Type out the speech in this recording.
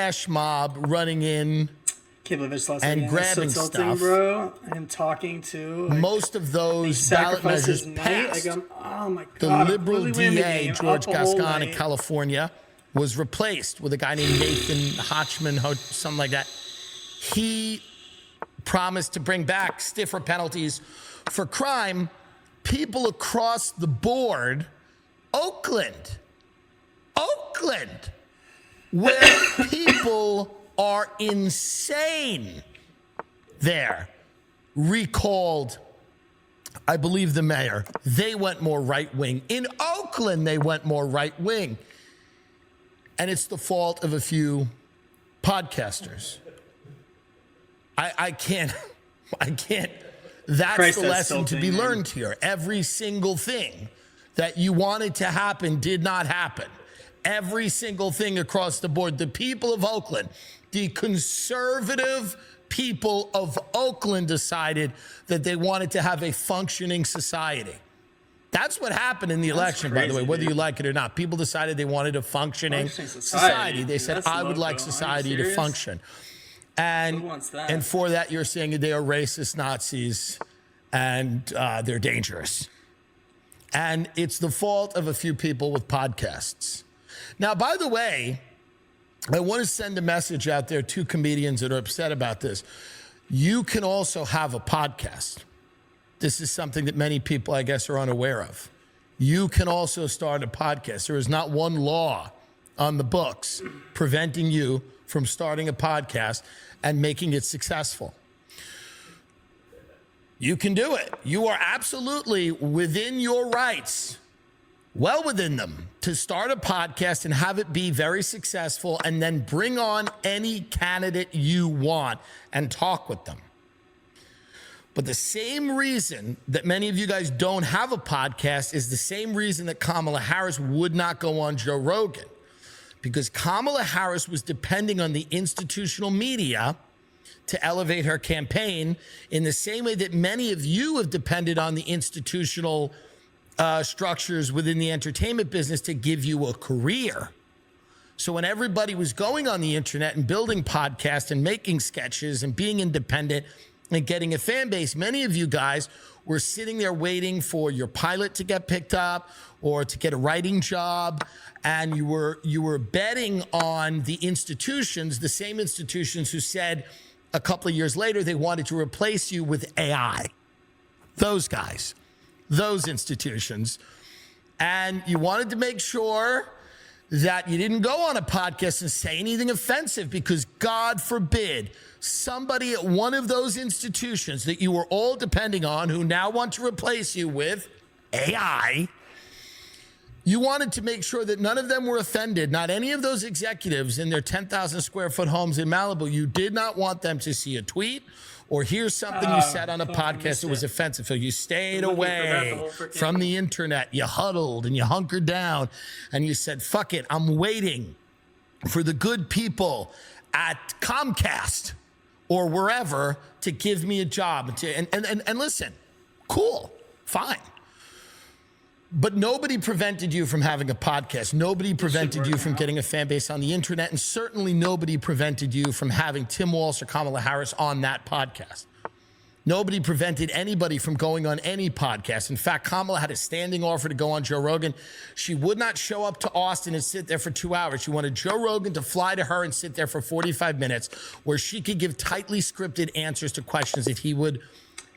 flash mob running in Can't believe it's and grabbing stuff. Bro, and talking to most of those ballot measures passed. Oh my God, the liberal DA, George Gascon in California, was replaced with a guy named Nathan Hochman, something like that. He promised to bring back stiffer penalties for crime. People across the board, Oakland, where people are insane there, recalled, I believe, the mayor. They went more right-wing. In Oakland, they went more right-wing. And it's the fault of a few podcasters. I can't. That's the lesson to be learned here. Every single thing that you wanted to happen did not happen. Every single thing across the board. The people of Oakland, the conservative people of Oakland decided that they wanted to have a functioning society. That's what happened in the election, by the way, whether you like it or not. People decided they wanted a functioning society. They said, I would like society to function. And for that, you're saying they are racist Nazis and they're dangerous. And it's the fault of a few people with podcasts. Now, by the way, I want to send a message out there to comedians that are upset about this. You can also have a podcast. This is something that many people, I guess, are unaware of. You can also start a podcast. There is not one law on the books preventing you from starting a podcast and making it successful. You can do it. You are absolutely within your rights, well within them, to start a podcast and have it be very successful and then bring on any candidate you want and talk with them. But the same reason that many of you guys don't have a podcast is the same reason that Kamala Harris would not go on Joe Rogan. Because Kamala Harris was depending on the institutional media to elevate her campaign in the same way that many of you have depended on the institutional structures within the entertainment business to give you a career. So when everybody was going on the internet and building podcasts and making sketches and being independent and getting a fan base, many of you guys were sitting there waiting for your pilot to get picked up or to get a writing job, and you were betting on the institutions, the same institutions who said a couple of years later they wanted to replace you with AI. Those guys, those institutions. And you wanted to make sure that you didn't go on a podcast and say anything offensive, because God forbid somebody at one of those institutions that you were all depending on, who now want to replace you with AI, you wanted to make sure that none of them were offended, not any of those executives in their 10,000 square foot homes in Malibu. You did not want them to see a tweet or hear something you said on a podcast that was offensive. So you stayed away from the internet. You huddled and you hunkered down and you said, fuck it, I'm waiting for the good people at Comcast or wherever to give me a job. And listen, cool, fine. But nobody prevented you from having a podcast. Nobody prevented you from getting a fan base on the internet. And certainly nobody prevented you from having Tim Walsh or Kamala Harris on that podcast. Nobody prevented anybody from going on any podcast. In fact, Kamala had a standing offer to go on Joe Rogan. She would not show up to Austin and sit there for 2 hours. She wanted Joe Rogan to fly to her and sit there for 45 minutes where she could give tightly scripted answers to questions that he would